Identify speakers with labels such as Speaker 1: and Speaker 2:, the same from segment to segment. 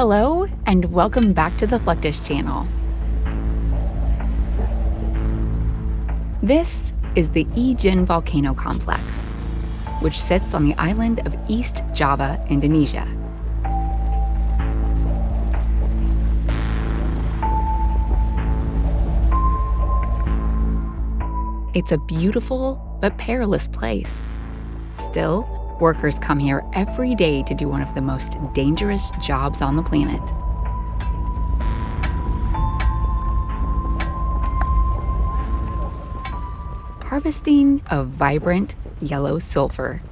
Speaker 1: Hello, and welcome back to the Fluctus channel. This is the Ijen Volcano Complex, which sits on the island of East Java, Indonesia. It's a beautiful but perilous place. Still, workers come here every day to do one of the most dangerous jobs on the planet. Harvesting of vibrant yellow sulfur.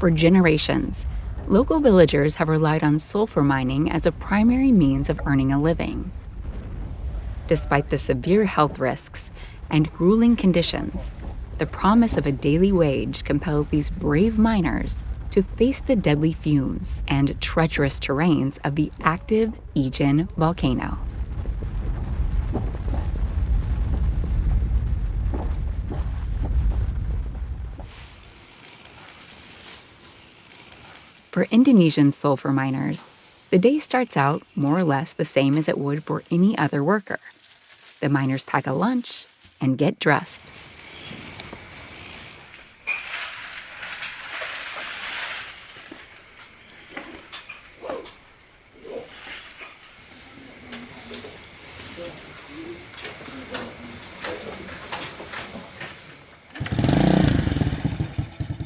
Speaker 1: For generations, local villagers have relied on sulfur mining as a primary means of earning a living. Despite the severe health risks and grueling conditions, the promise of a daily wage compels these brave miners to face the deadly fumes and treacherous terrains of the active Ijen volcano. For Indonesian sulfur miners, the day starts out more or less the same as it would for any other worker. The miners pack a lunch and get dressed.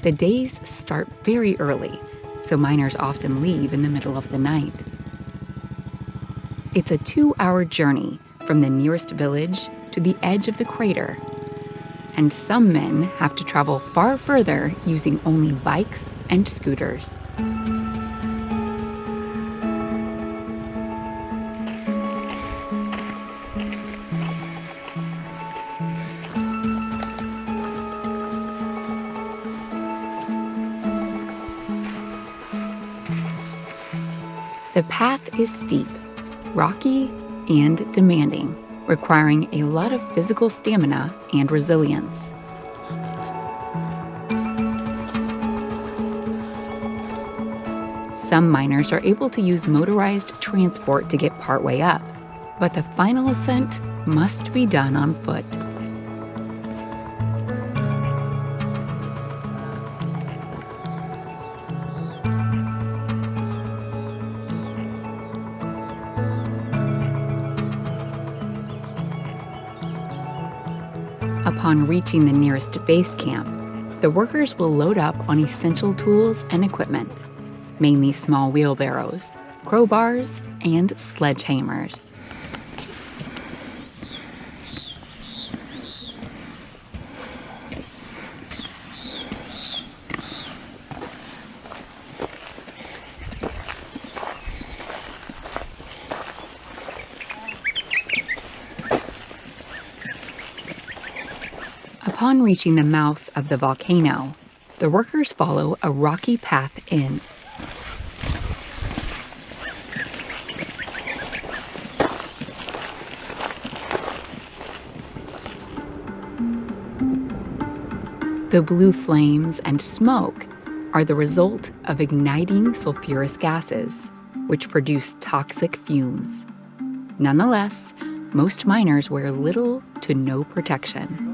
Speaker 1: The days start very early, so miners often leave in the middle of the night. It's a 2-hour journey from the nearest village to the edge of the crater, and some men have to travel far further using only bikes and scooters. The path is steep, rocky, and demanding, requiring a lot of physical stamina and resilience. Some miners are able to use motorized transport to get partway up, but the final ascent must be done on foot. Upon reaching the nearest base camp, the workers will load up on essential tools and equipment, mainly small wheelbarrows, crowbars, and sledgehammers. Upon reaching the mouth of the volcano, the workers follow a rocky path in. The blue flames and smoke are the result of igniting sulfurous gases, which produce toxic fumes. Nonetheless, most miners wear little to no protection.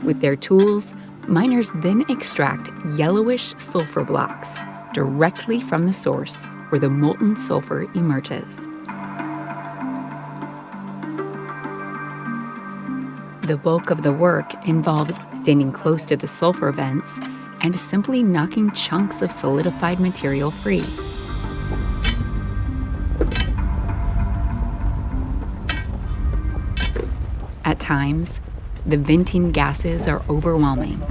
Speaker 1: With their tools, miners then extract yellowish sulfur blocks directly from the source where the molten sulfur emerges. The bulk of the work involves standing close to the sulfur vents and simply knocking chunks of solidified material free. At times, the venting gases are overwhelming.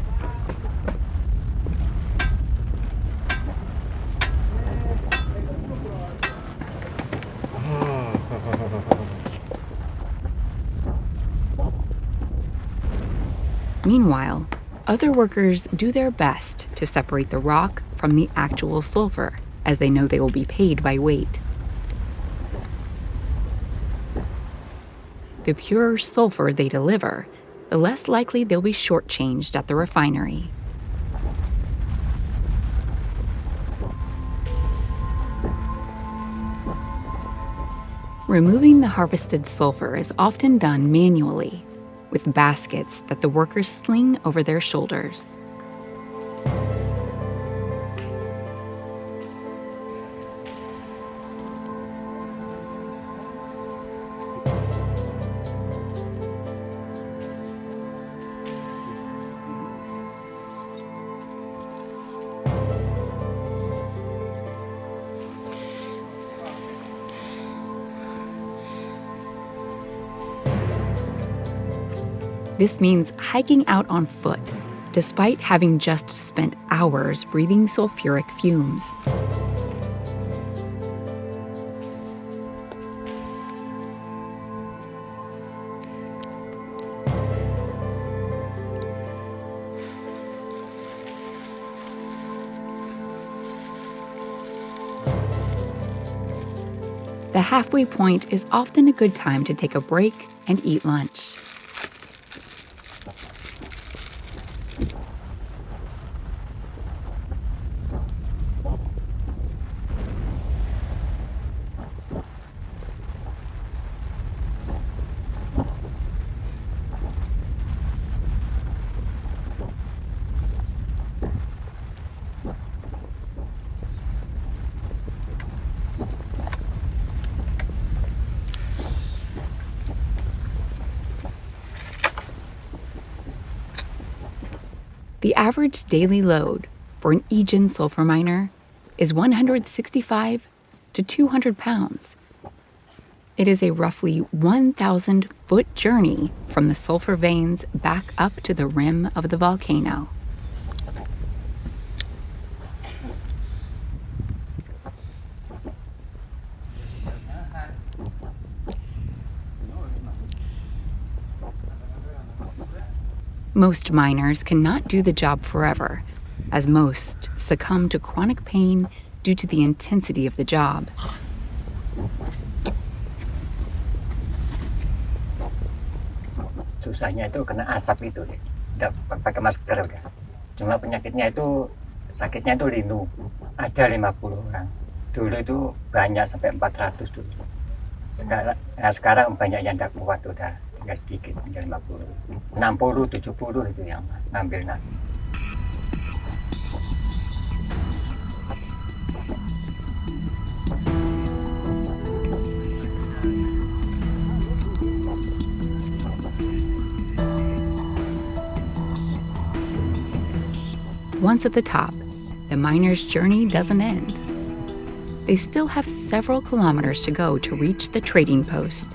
Speaker 1: Meanwhile, other workers do their best to separate the rock from the actual sulfur, as they know they will be paid by weight. The purer sulfur they deliver, the less likely they'll be shortchanged at the refinery. Removing the harvested sulfur is often done manually, with baskets that the workers sling over their shoulders. This means hiking out on foot, despite having just spent hours breathing sulfuric fumes. The halfway point is often a good time to take a break and eat lunch. The average daily load for an Aegean sulfur miner is 165 to 200 pounds. It is a roughly 1,000-foot journey from the sulfur veins back up to the rim of the volcano. Most miners cannot do the job forever, as most succumb to chronic pain due to the intensity of the job.
Speaker 2: Susahnya itu kena asap itu, tidak pakai masker udah. Cuma penyakitnya itu, sakitnya itu linu, ada 50 orang. Dulu itu banyak sampai 400 dulu. Sekarang banyak yang tidak kuat udah. Tinggal sedikit, tinggal 50, 60, 70 itu yang ngambil nanti.
Speaker 1: Once at the top, the miner's journey doesn't end. They still have several kilometers to go to reach the trading post.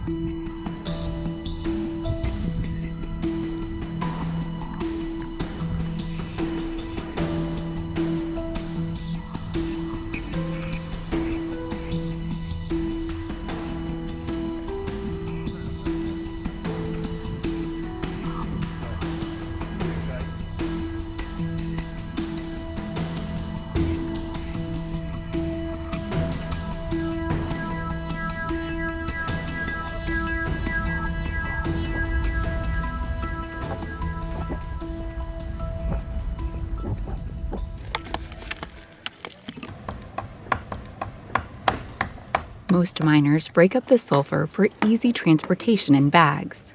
Speaker 1: Most miners break up the sulfur for easy transportation in bags.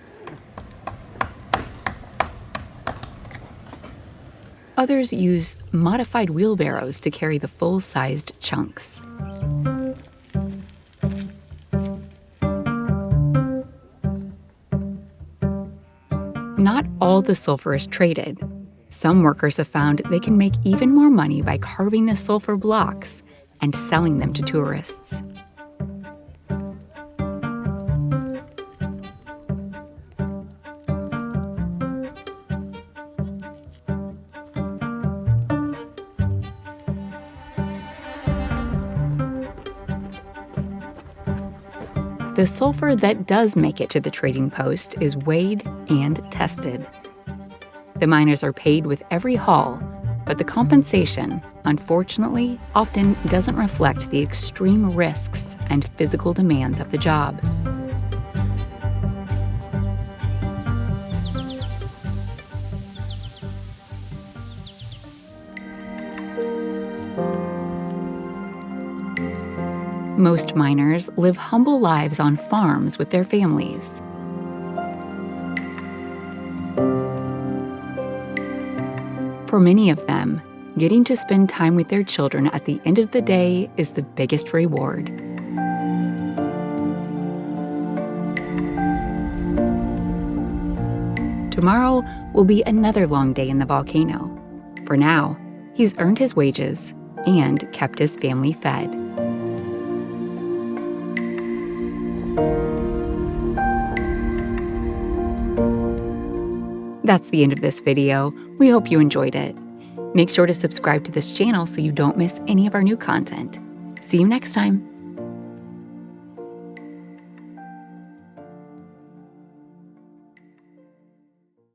Speaker 1: Others use modified wheelbarrows to carry the full-sized chunks. Not all the sulfur is traded. Some workers have found they can make even more money by carving the sulfur blocks and selling them to tourists. The sulfur that does make it to the trading post is weighed and tested. The miners are paid with every haul, but the compensation, unfortunately, often doesn't reflect the extreme risks and physical demands of the job. Most miners live humble lives on farms with their families. For many of them, getting to spend time with their children at the end of the day is the biggest reward. Tomorrow will be another long day in the volcano. For now, he's earned his wages and kept his family fed. That's the end of this video. We hope you enjoyed it. Make sure to subscribe to this channel so you don't miss any of our new content. See you next time.